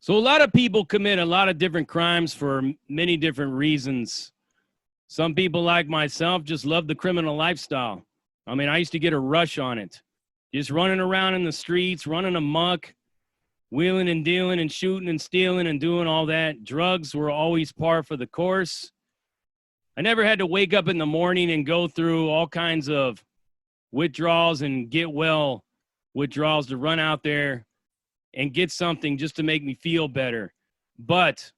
So a lot of people commit a lot of different crimes for many different reasons. Some people like myself just love the criminal lifestyle. I mean, I used to get a rush on it. Just running around in the streets, running amok, wheeling and dealing and shooting and stealing and doing all that. Drugs were always par for the course. I never had to wake up in the morning and go through all kinds of withdrawals and get well withdrawals to run out there and get something just to make me feel better. But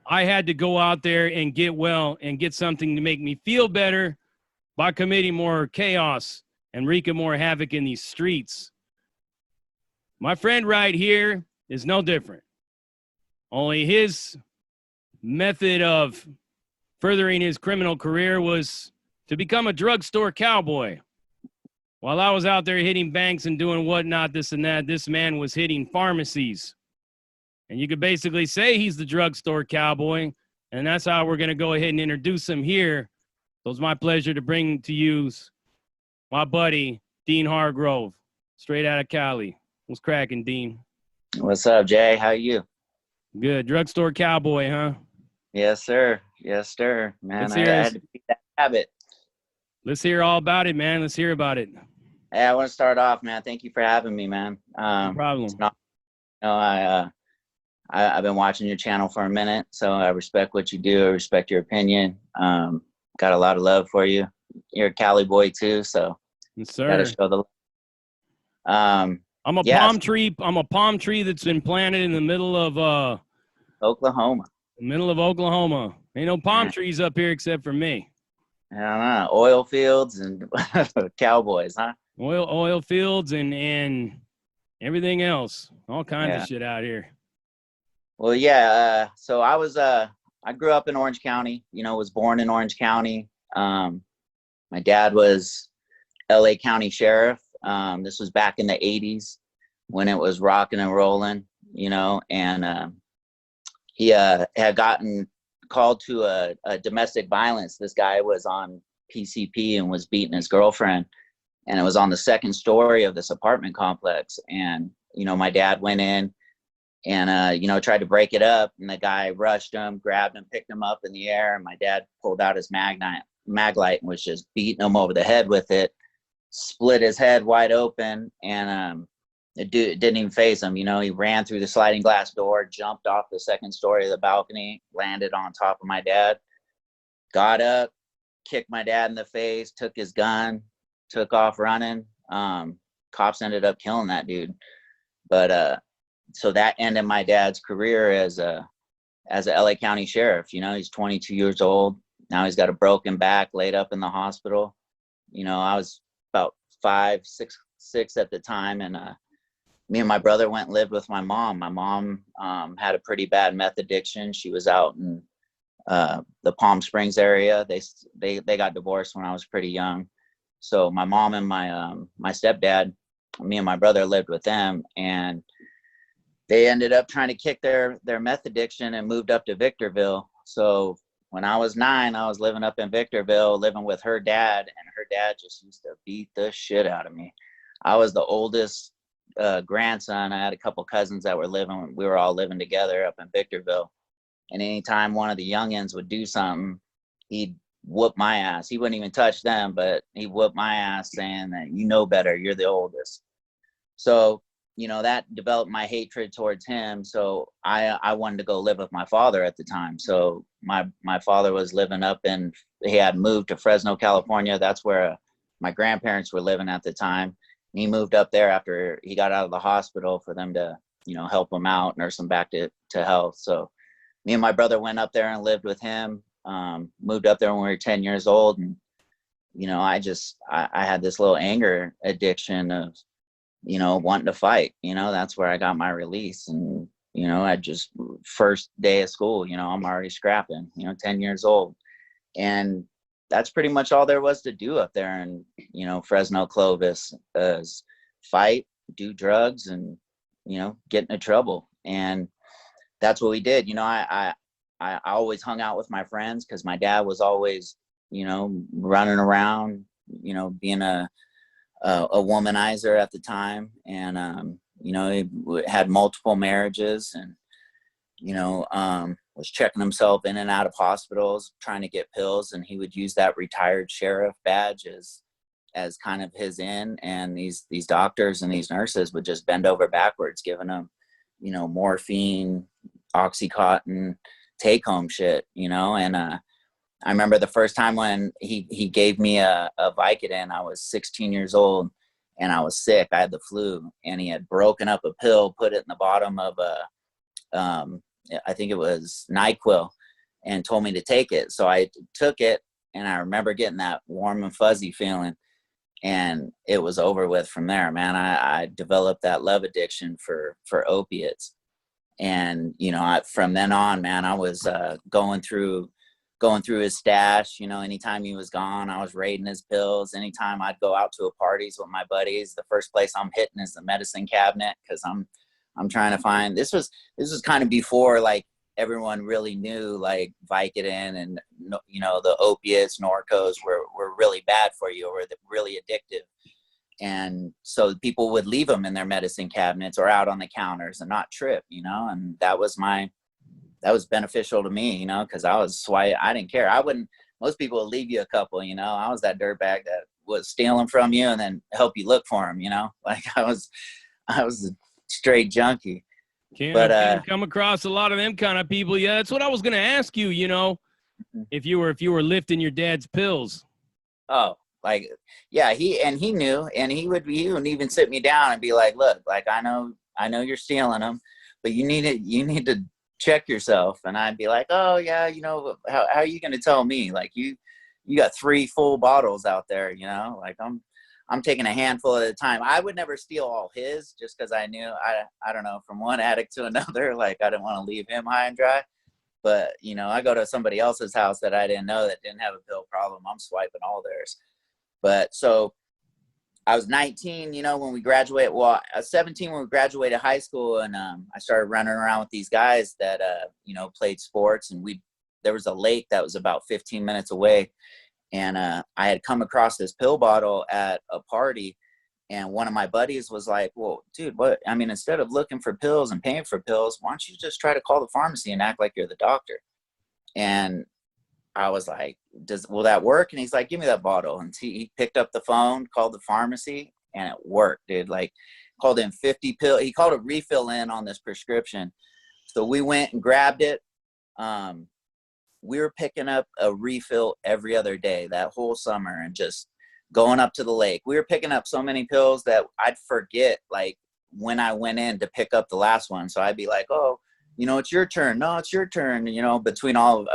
I had to go out there and get well and get something to make me feel better by committing more chaos and wreaking more havoc in these streets. My friend right here is no different. Only his method of furthering his criminal career was to become a drugstore cowboy. While I was out there hitting banks and doing whatnot, this and that, this man was hitting pharmacies. And you could basically say he's the drugstore cowboy, and that's how we're going to go ahead and introduce him here. So it's my pleasure to bring to you my buddy, Dean Hargrove, straight out of Cali. What's cracking, Dean? What's up, Jay? How you? Good. Drugstore cowboy, huh? Yes, sir. Yes, sir. Man, I had to beat that habit. Let's hear all about it, man. Let's hear about it. Hey, I want to start off, man. Thank you for having me, man. No problem. I've been watching your channel for a minute, so I respect what you do. I respect your opinion. Got a lot of love for you. You're a Cali boy too, so yes, sir. Gotta show the. I'm a palm tree. I'm a palm tree that's been planted in the middle of Oklahoma. Middle of Oklahoma. Ain't no palm trees up here except for me. I don't know. Oil fields and cowboys, huh? Oil fields and everything else. All kinds of shit out here. Well, yeah. So I grew up in Orange County, was born in Orange County. My dad was LA County Sheriff. This was back in the 80s when it was rocking and rolling, and he had gotten called to a domestic violence. This guy was on PCP and was beating his girlfriend, and it was on the second story of this apartment complex. And, my dad went in and, tried to break it up, and the guy rushed him, grabbed him, picked him up in the air. And my dad pulled out his mag light and was just beating him over the head with it, split his head wide open. And, it didn't even faze him. He ran through the sliding glass door, jumped off the second story of the balcony, landed on top of my dad, got up, kicked my dad in the face, took his gun, took off running. Cops ended up killing that dude. But so that ended my dad's career as a LA County Sheriff. He's 22 years old. Now he's got a broken back, laid up in the hospital. I was about 5, 6 at the time, and me and my brother went and lived with my mom. My mom had a pretty bad meth addiction. She was out in the Palm Springs area. They got divorced when I was pretty young. So my mom and my stepdad, me and my brother lived with them, and they ended up trying to kick their meth addiction and moved up to Victorville. So when I was 9, I was living up in Victorville, living with her dad, and her dad just used to beat the shit out of me. I was the oldest grandson. I had a couple cousins that we were all living together up in Victorville. And anytime one of the youngins would do something, he'd whoop my ass. He wouldn't even touch them, but he whooped my ass, saying that, better, you're the oldest. So, that developed my hatred towards him. So I wanted to go live with my father at the time. So my father was living he had moved to Fresno, California. That's where my grandparents were living at the time. He moved up there after he got out of the hospital for them to, help him out, nurse him back to health. So me and my brother went up there and lived with him, moved up there when we were 10 years old. And, I had this little anger addiction of, wanting to fight. That's where I got my release. And, I just, first day of school, I'm already scrapping, 10 years old. And that's pretty much all there was to do up there in, Fresno, Clovis, is fight, do drugs, and, get into trouble. And that's what we did. I always hung out with my friends because my dad was always, running around, being a womanizer at the time. And, you know, he had multiple marriages, and, you know, was checking himself in and out of hospitals, trying to get pills. And he would use that retired sheriff badge as kind of his in. And these doctors and these nurses would just bend over backwards, giving him, you know, morphine, Oxycontin, take home shit, you know. And, I remember the first time when he gave me a Vicodin. I was 16 years old and I was sick. I had the flu, and he had broken up a pill, put it in the bottom of I think it was NyQuil, and told me to take it. So I took it, and I remember getting that warm and fuzzy feeling, and it was over with from there, man. I developed that love addiction for opiates. And, you know, from then on, man, I was going through his stash. You know, anytime he was gone, I was raiding his pills. Anytime I'd go out to parties with my buddies, the first place I'm hitting is the medicine cabinet, because I'm trying to find. This was kind of before, like, everyone really knew, like, Vicodin and, you know, the opiates, Norcos were really bad for you, or really addictive. And so people would leave them in their medicine cabinets or out on the counters and not trip, you know. And that was beneficial to me, you know, because I didn't care. Most people would leave you a couple, you know. I was that dirtbag that was stealing from you and then help you look for them, you know. Like, I was a straight junkie. Can't come across a lot of them kind of people. Yeah, that's what I was going to ask you, you know, if you were lifting your dad's pills. Oh, like, yeah, he knew, and he would even sit me down and be like, look, like, I know you're stealing them, but you need to check yourself. And I'd be like, oh yeah, you know, how are you going to tell me? Like, you got 3 full bottles out there, you know. Like, I'm taking a handful at a time. I would never steal all his, just because I knew, I don't know, from one addict to another, like, I didn't want to leave him high and dry. But, you know, I go to somebody else's house that I didn't know that didn't have a pill problem, I'm swiping all theirs. But so I was 19, you know, when we graduated. Well, I was 17 when we graduated high school, and I started running around with these guys that, you know, played sports. And there was a lake that was about 15 minutes away, and I had come across this pill bottle at a party, and one of my buddies was like, "Well, dude, instead of looking for pills and paying for pills, why don't you just try to call the pharmacy and act like you're the doctor?" And I was like, will that work? And he's like, give me that bottle. And he picked up the phone, called the pharmacy, and it worked, dude. Like, called in 50 pills. He called a refill in on this prescription. So we went and grabbed it. We were picking up a refill every other day that whole summer, and just going up to the lake. We were picking up so many pills that I'd forget, like, when I went in to pick up the last one. So I'd be like, oh, you know, it's your turn. No, it's your turn. You know,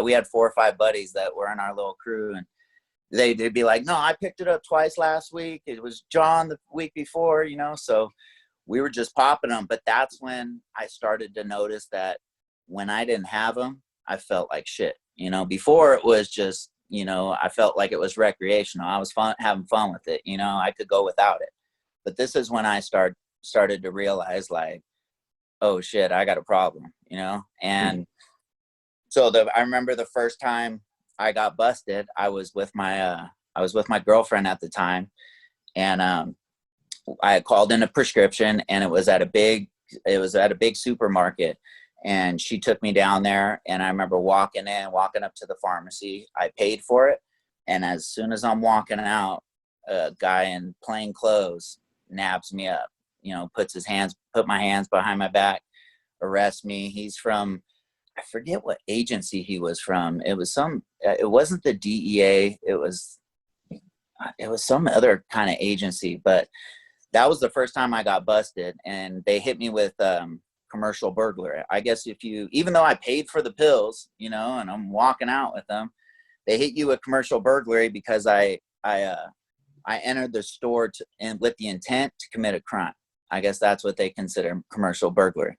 we had 4 or 5 buddies that were in our little crew, and they'd be like, no, I picked it up twice last week. It was John the week before, you know. So we were just popping them. But that's when I started to notice that when I didn't have them, I felt like shit. You know, before it was just, you know, I felt like it was recreational. I was having fun with it. You know, I could go without it. But this is when I started to realize, like, oh shit, I got a problem, you know. And so I remember the first time I got busted, I was with my girlfriend at the time, and I had called in a prescription, and it was at a big supermarket, and she took me down there. And I remember walking up to the pharmacy. I paid for it, and as soon as I'm walking out, a guy in plain clothes nabs me up, you know, put my hands behind my back, arrest me. He's from, I forget what agency he was from. It wasn't the DEA. It was some other kind of agency, but that was the first time I got busted, and they hit me with commercial burglary. I guess even though I paid for the pills, you know, and I'm walking out with them, they hit you with commercial burglary because I entered the store with the intent to commit a crime. I guess that's what they consider commercial burglary.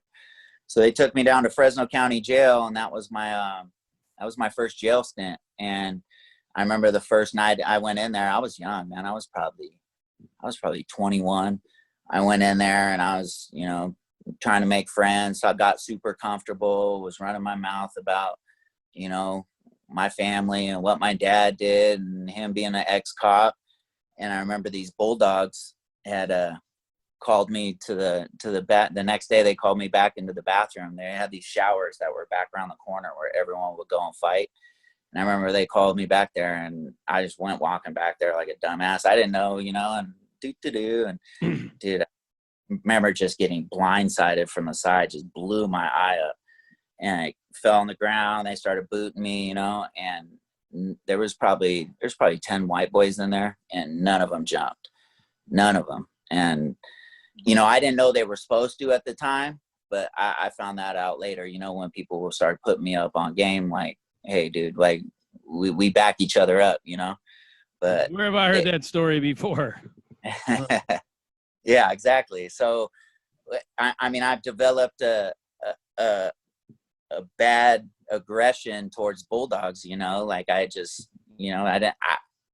So they took me down to Fresno County Jail, and that was my first jail stint. And I remember the first night I went in there, I was young, man. I was probably 21. I went in there, and I was, you know, trying to make friends. So I got super comfortable, was running my mouth about, you know, my family and what my dad did, and him being an ex-cop. And I remember these bulldogs had called me to the next day. They called me back into the bathroom. They had these showers that were back around the corner where everyone would go and fight. And I remember they called me back there, and I just went walking back there like a dumbass. I didn't know, and and dude, I remember just getting blindsided from the side, just blew my eye up, and I fell on the ground. They started booting me, and there's probably 10 white boys in there, and none of them jumped, none of them. And I didn't know they were supposed to at the time, but I found that out later, when people will start putting me up on game, like, hey dude, like we back each other up, but where have I heard that story before? Yeah, exactly. So I mean, I've developed a bad aggression towards bulldogs, like I just,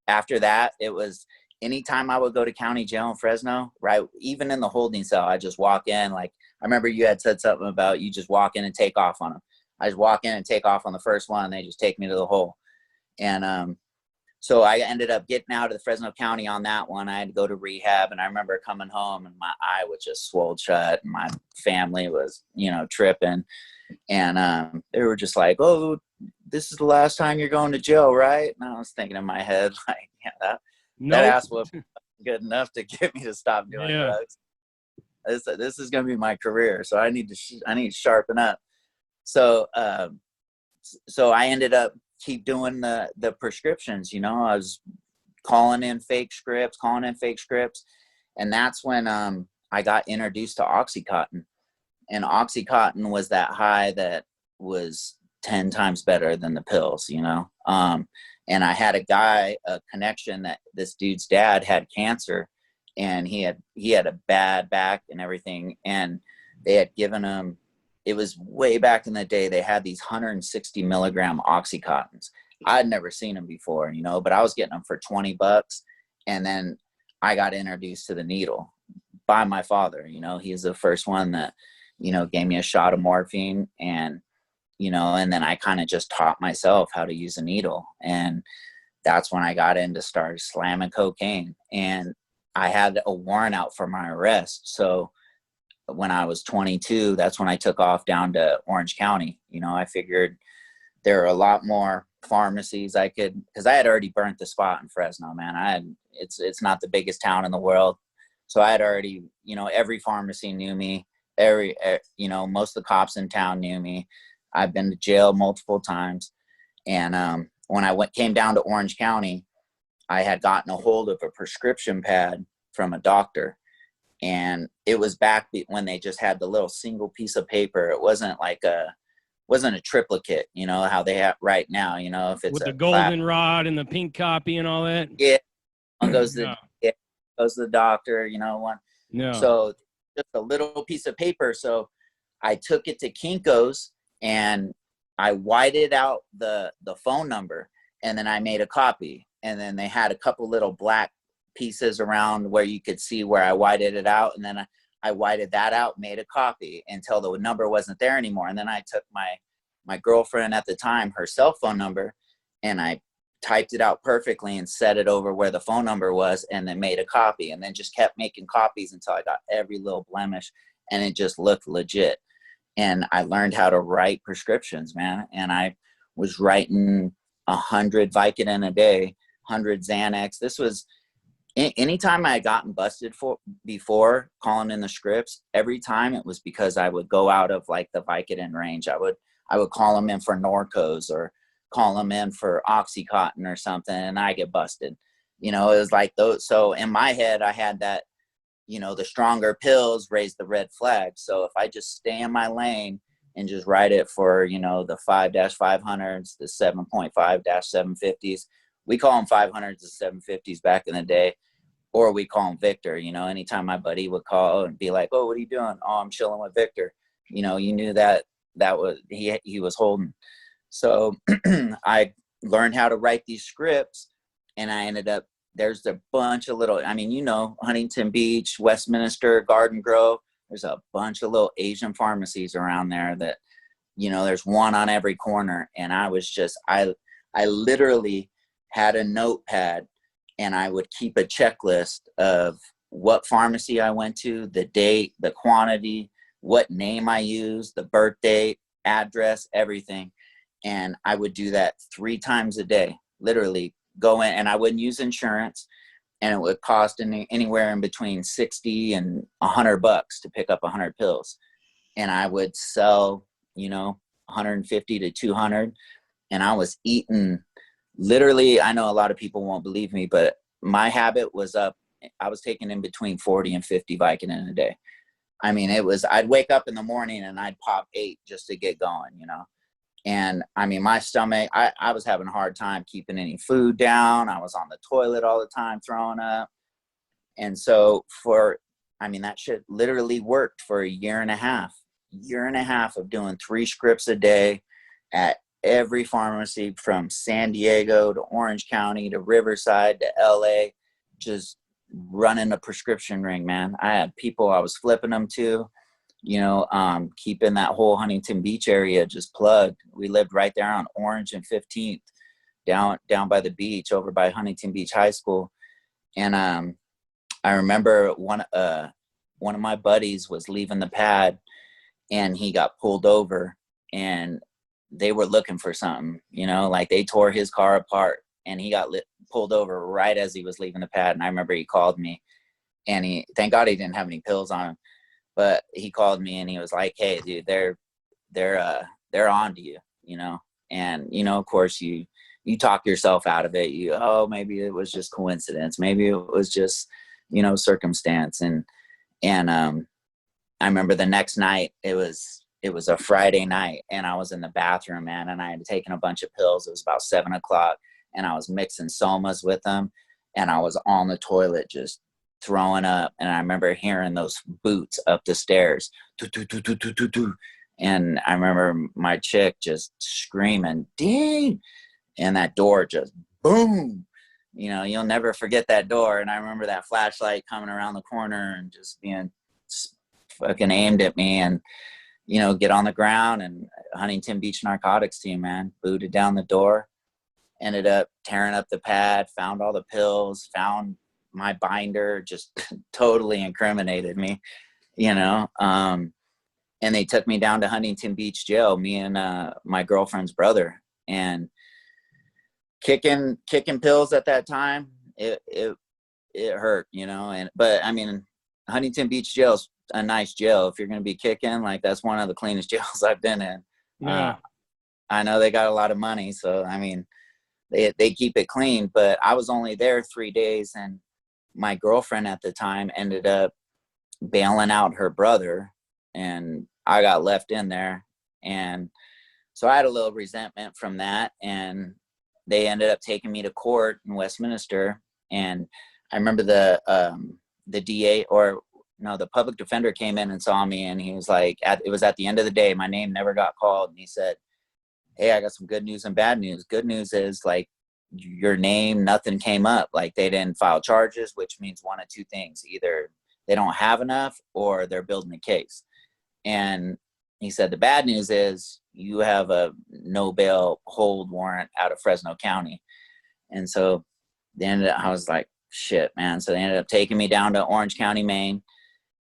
after that, it was anytime I would go to county jail in Fresno, right? Even in the holding cell, I just walk in. Like, I remember you had said something about you just walk in and take off on them. I just walk in and take off on the first one, and they just take me to the hole. And so I ended up getting out of the Fresno County on that one. I had to go to rehab, and I remember coming home and my eye was just swelled shut, and my family was, tripping. And they were just like, "Oh, this is the last time you're going to jail, right?" And I was thinking in my head, like, yeah, that ass whooping good enough to get me to stop doing drugs. This is going to be my career, so I need to sharpen up. So so I ended up keep doing the prescriptions. I was calling in fake scripts, and that's when I got introduced to Oxycontin. And Oxycontin was that high that was 10 times better than the pills, and I had a connection that this dude's dad had cancer, and he had a bad back and everything, and they had given him, it was way back in the day, they had these 160 milligram Oxycontins. I'd never seen them before, but I was getting them for $20. And then I got introduced to the needle by my father. He's the first one that, gave me a shot of morphine, and, and then I kind of just taught myself how to use a needle. And that's when I got into start slamming cocaine, and I had a warrant out for my arrest. So when I was 22, that's when I took off down to Orange County. I figured there are a lot more pharmacies I could, because I had already burnt the spot in Fresno, man. It's not the biggest town in the world. So I had already, every pharmacy knew me. Most of the cops in town knew me. I've been to jail multiple times. And when I came down to Orange County, I had gotten a hold of a prescription pad from a doctor. And it was back when they just had the little single piece of paper. It wasn't like wasn't a triplicate, how they have right now, if it's with the golden rod and the pink copy and all that. Yeah. One goes to the doctor, one. No. So just a little piece of paper. So I took it to Kinko's, and I whited out the phone number, and then I made a copy. And then they had a couple little black pieces around where you could see where I whited it out, and then I whited that out, made a copy until the number wasn't there anymore. And then I took my girlfriend at the time, her cell phone number, and I typed it out perfectly and set it over where the phone number was, and then made a copy, and then just kept making copies until I got every little blemish, and it just looked legit. And I learned how to write prescriptions, man. And I was writing 100 Vicodin a day, 100 Xanax. This was anytime I had gotten busted before calling in the scripts, every time it was because I would go out of like the Vicodin range. I would call them in for Norcos or call them in for Oxycontin or something, and I get busted. It was like those. So in my head, I had that, the stronger pills raise the red flag. So if I just stay in my lane and just write it for, the 5-500s, the 7.5-750s, we call them 500s and 750s back in the day, or we call them Victor. Anytime my buddy would call and be like, "Oh, what are you doing?" "Oh, I'm chilling with Victor." You knew that was he was holding. So I learned how to write these scripts, and I ended up, there's a bunch of little, Huntington Beach, Westminster, Garden Grove. There's a bunch of little Asian pharmacies around there that, there's one on every corner. And I was just, I literally had a notepad, and I would keep a checklist of what pharmacy I went to, the date, the quantity, what name I used, the birth date, address, everything. And I would do that 3 times a day, literally go in, and I wouldn't use insurance, and it would cost anywhere in between 60 and $100 to pick up 100 pills. And I would sell, 150 to 200. And I was eating, literally, I know a lot of people won't believe me, but my habit was I was taking in between 40 and 50 Vicodin a day. I mean, I'd wake up in the morning and I'd pop 8 just to get going, And I mean, my stomach, I was having a hard time keeping any food down. I was on the toilet all the time, throwing up. And so that shit literally worked for a year and a half of doing 3 scripts a day at every pharmacy from San Diego to Orange County to Riverside to LA, just running a prescription ring, man. I had people I was flipping them to, keeping that whole Huntington Beach area just plugged. We lived right there on Orange and 15th, down by the beach over by Huntington Beach High School. And I remember one of my buddies was leaving the pad, and he got pulled over, and they were looking for something, like they tore his car apart, and he got pulled over right as he was leaving the pad. And I remember he called me, and thank God he didn't have any pills on him, but he called me and he was like, "Hey dude, they're on to you," and of course you talk yourself out of it. Maybe it was just coincidence. Maybe it was just, circumstance. And I remember the next night, it was a Friday night, and I was in the bathroom, man, and I had taken a bunch of pills. It was about 7:00, and I was mixing somas with them, and I was on the toilet just throwing up. And I remember hearing those boots up the stairs, doo, doo, doo, doo, doo, doo, doo. And I remember my chick just screaming, "Ding!" And that door just boom. You'll never forget that door. And I remember that flashlight coming around the corner and just being fucking aimed at me, and get on the ground. And Huntington Beach narcotics team, man, booted down the door, ended up tearing up the pad, found all the pills, found my binder, just totally incriminated me, and they took me down to Huntington Beach jail, me and my girlfriend's brother. And kicking pills at that time, it hurt, but I mean, Huntington Beach jail's a nice jail. If you're going to be kicking, like, that's one of the cleanest jails I've been in. Yeah. I know they got a lot of money, so I mean, they keep it clean. But I was only there 3 days, and my girlfriend at the time ended up bailing out her brother, and I got left in there. And so I had a little resentment from that, and they ended up taking me to court in Westminster. And I remember the DA, or no, the public defender came in and saw me, and he was like, it was at the end of the day, my name never got called, and he said, "Hey, I got some good news and bad news. Good news is, like, your name, nothing came up. Like, they didn't file charges, which means one of 2 things. Either they don't have enough, or they're building a case." And he said, "The bad news is you have a no bail hold warrant out of Fresno County." And so I was like, shit, man. So they ended up taking me down to Orange County, Maine,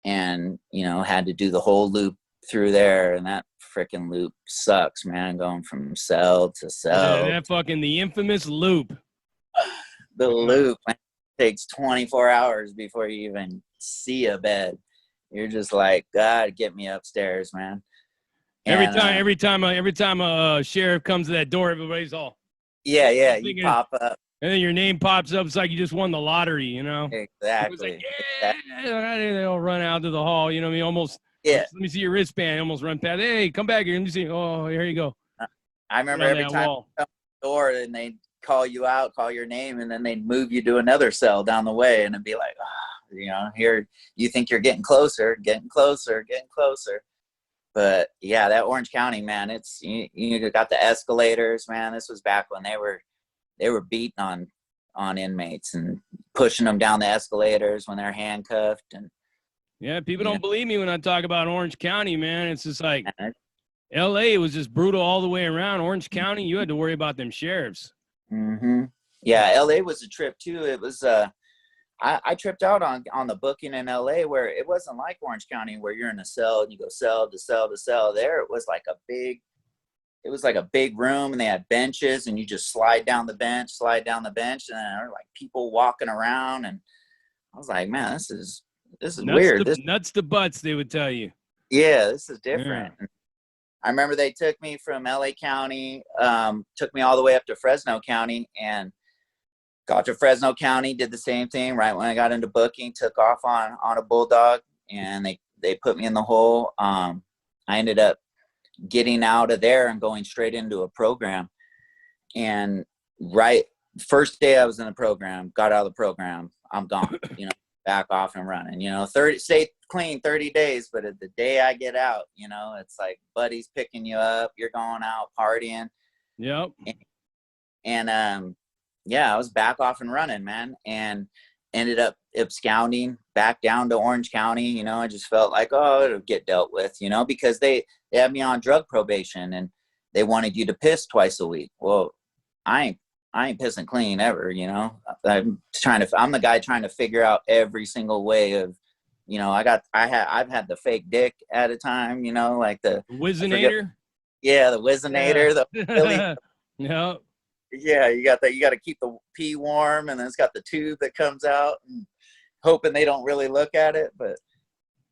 and, had to do the whole loop through there. And that freaking loop sucks, man, going from cell to cell. Yeah, the infamous loop. The loop, man, takes 24 hours before you even see a bed. You're just like, God, get me upstairs, man. And, every time a sheriff comes to that door, everybody's all, yeah, you pop up. And then your name pops up. It's like you just won the lottery, Exactly. Like, yeah. Exactly. They all run out to the hall, almost. Yeah. Let me see your wristband. Almost run past. Hey, come back here. Let me see. Oh, here you go. I remember every time you come to the door, and they'd call you out, call your name, and then they'd move you to another cell down the way, and it'd be like, here, you think you're getting closer. But yeah, that Orange County, man, it's you got the escalators, man. This was back when they were beating on inmates and pushing them down the escalators when they're handcuffed. And yeah, people don't believe me when I talk about Orange County, man. It's just like LA was just brutal all the way around. Orange County, you had to worry about them sheriffs. Mm-hmm. Yeah, LA was a trip too. It was I tripped out on the booking in LA, where it wasn't like Orange County where you're in a cell and you go cell to cell to cell. There it was like a big room, and they had benches, and you just slide down the bench, and there were like people walking around, and I was like, man, this is weird. Nuts to butts, they would tell you. Yeah, this is different. Yeah. I remember they took me from LA County, took me all the way up to Fresno County, and got to Fresno County, did the same thing. Right when I got into booking, took off on a bulldog, and they put me in the hole. I ended up getting out of there and going straight into a program. And first day I was in the program, got out of the program, I'm gone, back off and running, stay clean 30 days. But the day I get out, it's like buddies picking you up, you're going out partying. Yep. And yeah, I was back off and running, man, and ended up absconding back down to Orange County. I just felt like, oh, it'll get dealt with, because they had me on drug probation, and they wanted you to piss twice a week. Well, I ain't pissing clean ever, I'm the guy trying to figure out every single way of, I've had the fake dick at a time, like the Whizzinator. Yeah, the Whizzinator, the Philly. Yeah. Yeah, you got to keep the pee warm, and then it's got the tube that comes out, and hoping they don't really look at it. But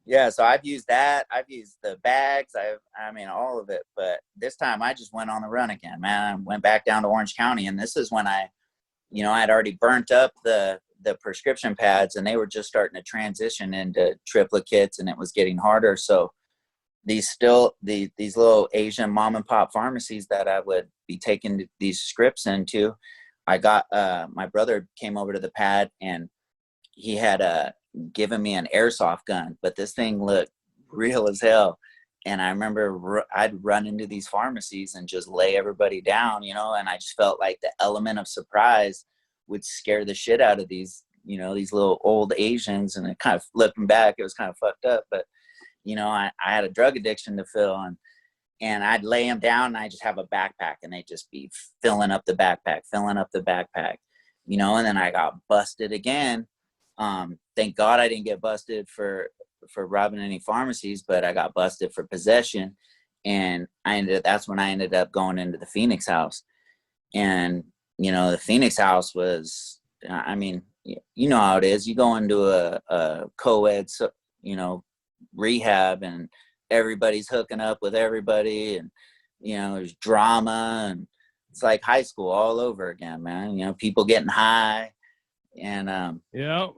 yeah, so I've used that. I've used the bags. I mean, all of it. But this time I just went on the run again, man. I went back down to Orange County, and this is when I had already burnt up the prescription pads, and they were just starting to transition into triplicates, and it was getting harder. So these little Asian mom and pop pharmacies that I would be taking these scripts into, I got my brother came over to the pad, and he had given me an airsoft gun, but this thing looked real as hell. And I remember I'd run into these pharmacies and just lay everybody down, and I just felt like the element of surprise would scare the shit out of these little old Asians. And it kind of, looking back, it was kind of fucked up, but I had a drug addiction to fill, and I'd lay them down, and I just have a backpack, and they'd just be filling up the backpack. And then I got busted again. Thank God I didn't get busted for robbing any pharmacies, but I got busted for possession. And that's when I ended up going into the Phoenix house. And, the Phoenix house was, I mean, how it is. You go into a co-ed, rehab, and everybody's hooking up with everybody, and there's drama, and it's like high school all over again, man. People getting high, and yeah,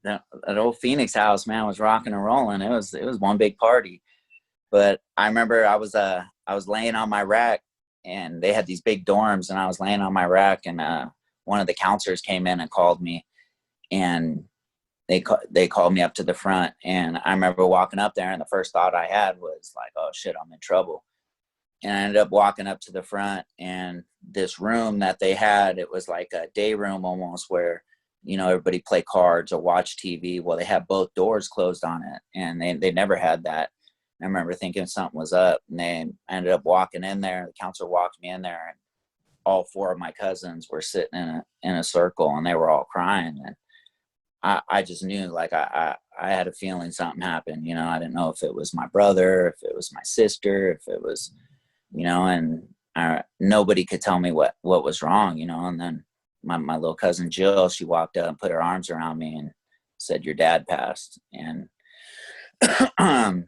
that old Phoenix house, man, was rocking and rolling. It was one big party. But I remember I was laying on my rack, and they had these big dorms, and I was laying on my rack, and one of the counselors came in and called me, and they called me up to the front. And I remember walking up there, and the first thought I had was like, oh shit, I'm in trouble. And I ended up walking up to the front, and this room that they had, it was like a day room almost, where, everybody play cards or watch TV. Well, they had both doors closed on it, and they never had that. I remember thinking something was up, and I ended up walking in there. The counselor walked me in there, and all four of my cousins were sitting in a circle, and they were all crying. And I just knew, like, I had a feeling something happened. I didn't know if it was my brother, if it was my sister, if it was, and nobody could tell me what was wrong, and then my little cousin Jill, she walked up and put her arms around me and said, your dad passed. And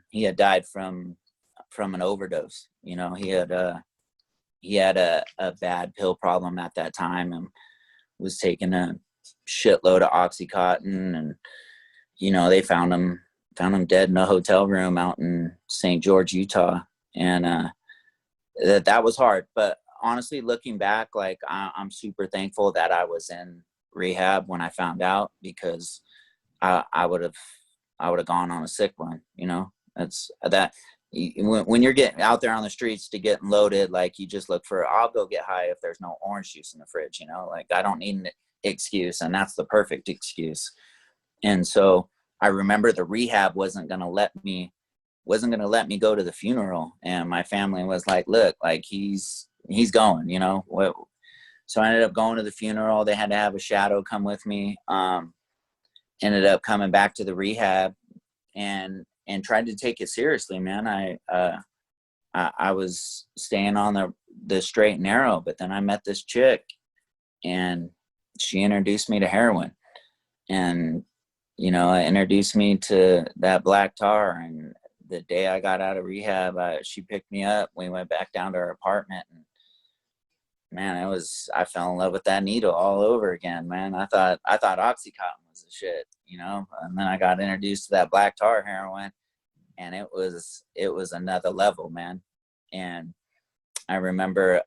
he had died from an overdose. He had a bad pill problem at that time, and was taking a shitload of Oxycontin, and they found him dead in a hotel room out in St. George, Utah. And that was hard. But honestly, looking back, like, I'm super thankful that I was in rehab when I found out, because I would have gone on a sick one. That's that. When you're getting out there on the streets to getting loaded, like, you just look for, I'll go get high if there's no orange juice in the fridge, like, I don't need an excuse, and that's the perfect excuse. And so I remember the rehab wasn't going to let me go to the funeral, and my family was like, look, like, he's going, so I ended up going to the funeral. They had to have a shadow come with me. ended up coming back to the rehab and tried to take it seriously, man. I was staying on the straight and narrow, but then I met this chick and she introduced me to heroin, and it introduced me to that black tar. And the day I got out of rehab, she picked me up. We went back down to her apartment, and man, I fell in love with that needle all over again, man. I thought Oxycontin was the shit, and then I got introduced to that black tar heroin, and it was another level, man. And I remember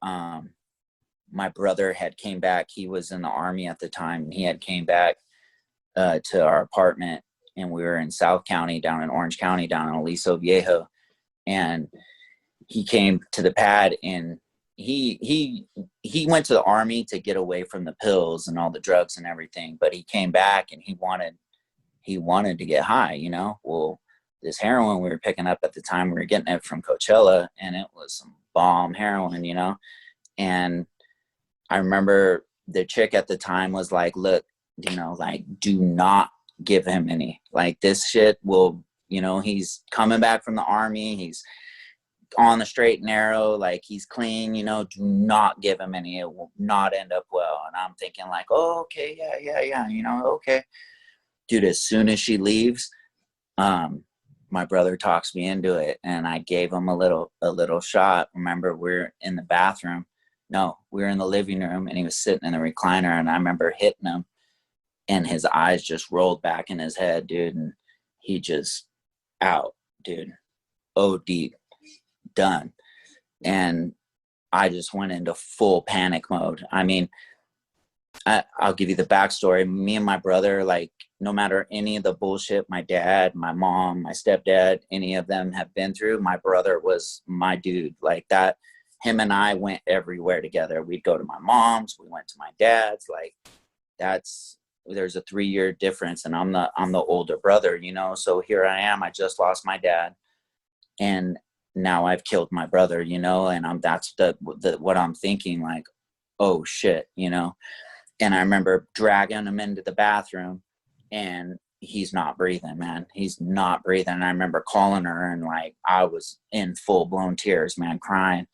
my brother had came back. He was in the Army at the time, and he had came back to our apartment, and we were in South County, down in Orange County, down in Aliso Viejo. And he came to the pad, and he went to the Army to get away from the pills and all the drugs and everything. But he came back and he wanted to get high, Well, this heroin we were picking up at the time, we were getting it from Coachella, and it was some bomb heroin, And I remember the chick at the time was like, look, do not give him any. Like, this shit will, he's coming back from the Army. He's on the straight and narrow. Like, he's clean, do not give him any. It will not end up well. And I'm thinking like, oh, okay. Yeah. Okay. Dude, as soon as she leaves, my brother talks me into it, and I gave him a little shot. Remember, we're in the bathroom. No, we were in the living room, and he was sitting in the recliner, and I remember hitting him, and his eyes just rolled back in his head, dude. And he just out, dude. OD, done. And I just went into full panic mode. I mean, I'll give you the backstory. Me and my brother, like, no matter any of the bullshit my dad, my mom, my stepdad, any of them have been through, my brother was my dude. Like that, him and I went everywhere together. We'd go to my mom's, we went to my dad's. Like, there's a 3-year difference, and I'm the older brother, So here I am. I just lost my dad, and now I've killed my brother, and that's what I'm thinking, like, oh shit, And I remember dragging him into the bathroom, and he's not breathing, man. He's not breathing. And I remember calling her, and like, I was in full blown tears, man, crying,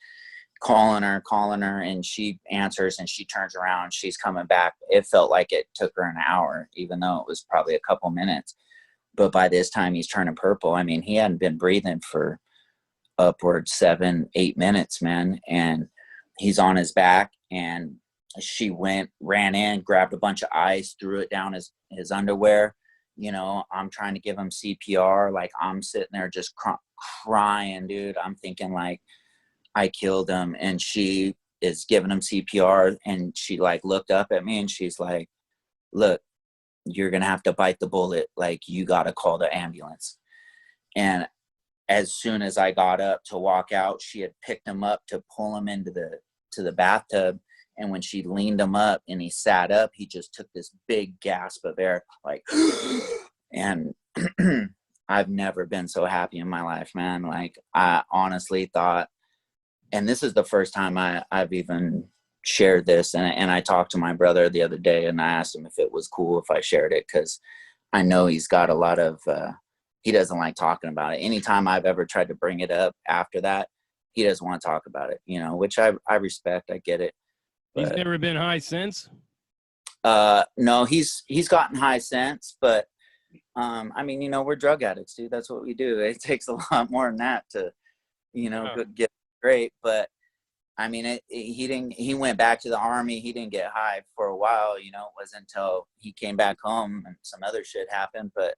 calling her, and she answers, and she turns around, she's coming back. It felt like it took her an hour, even though it was probably a couple minutes. But by this time he's turning purple. I mean, he hadn't been breathing for upwards 7-8 minutes, man. And he's on his back, and she ran in, grabbed a bunch of ice, threw it down his underwear. I'm trying to give him CPR. Like, I'm sitting there just crying, dude. I'm thinking like, I killed him. And she is giving him CPR, and she like looked up at me, and she's like, look, you're going to have to bite the bullet. Like, you got to call the ambulance. And as soon as I got up to walk out, she had picked him up to pull him into the bathtub. And when she leaned him up and he sat up, he just took this big gasp of air, like, and I've never been so happy in my life, man. Like, I honestly thought, and this is the first time I've even shared this. And I talked to my brother the other day, and I asked him if it was cool if I shared it, because I know he's got a lot of, he doesn't like talking about it. Anytime I've ever tried to bring it up after that, he doesn't want to talk about it, which I respect. I get it. He's never been high since? No, he's gotten high since, but I mean, we're drug addicts, dude. That's what we do. It takes a lot more than that to, get great. But I mean, he went back to the Army. He didn't get high for a while, it wasn't until he came back home and some other shit happened. But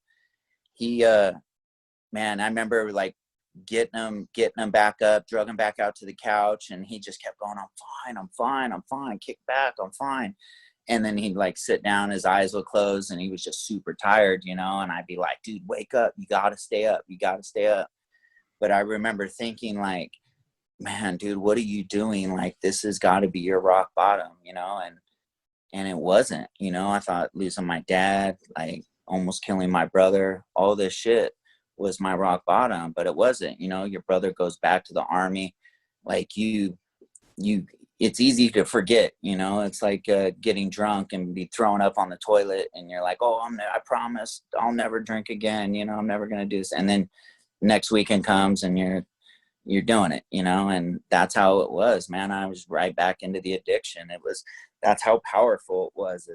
he, man, I remember like getting him back up, drug him back out to the couch, and he just kept going, I'm fine, kick back, I'm fine. And then he'd like sit down, his eyes would close, and he was just super tired, and I'd be like, dude, wake up, you gotta stay up. But I remember thinking like, man, dude, what are you doing? Like, this has got to be your rock bottom, and it wasn't. I thought losing my dad, like almost killing my brother, all this shit was my rock bottom, but it wasn't. Your brother goes back to the Army, like you it's easy to forget, you know. It's like getting drunk and be throwing up on the toilet, and you're like, oh, I promise I'll never drink again, you know, I'm never gonna do this. And then next weekend comes and you're doing it, you know. And that's how it was, man. I was right back into the addiction. That's how powerful it was.